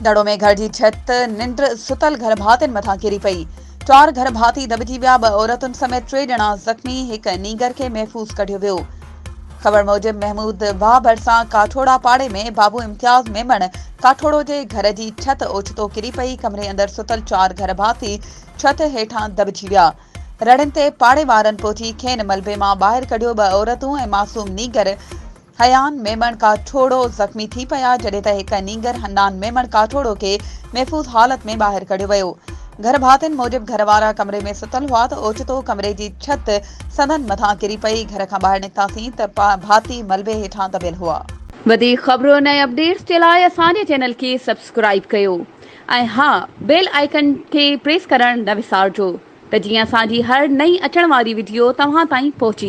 दड़ो में घर की छत निंड सुतल घर भातिन मथा किरी पई। 4 घर भाती दबजी विया। 2 औरतुन समेत 3 ॼणा ज़ख़्मी। एक नीगर के महफूज़ कढियो वियो। खबर मूजिब महमूद वाह भरसा काठोड़ा पाड़े में बाबू इम्तियाज मेमण काठोड़ो के घर की छत ओचितो किरी पई। कमरे अंदर सुतल 4 घर भाती छत हेठां दबजी विया। रड़िन ते पाड़े वारन पहुची खेन मलबे मां ॿाहिरि कढियो। 2 औरतूं ऐं मासूम नीगर हयान मेमण काठोड़ो ज़ख़्मी थी पया, जॾहिं त हिक नीगर हन्नान मेमण काठोड़ो के महफूज़ हालत में ॿाहिरि कढियो वियो। घर भातिन मूजिब घर वारा कमरे में सुतल हुआ त ओचितो कमरे की छत सदन मथां किरी पई। घर खां ॿाहिरि निकितासीं त भाती मलबे हेठां दबियल हुआ। वधीक ख़बरुनि ऐं अपडेट्स जे लाइ असांजे चैनल खे सब्सक्राइब कयो ऐं हा, बेल आइकन खे प्रेस करणु न विसारिजो त जीअं असांजी हर नई अचण वारी वीडियो तव्हां ताईं पहुची।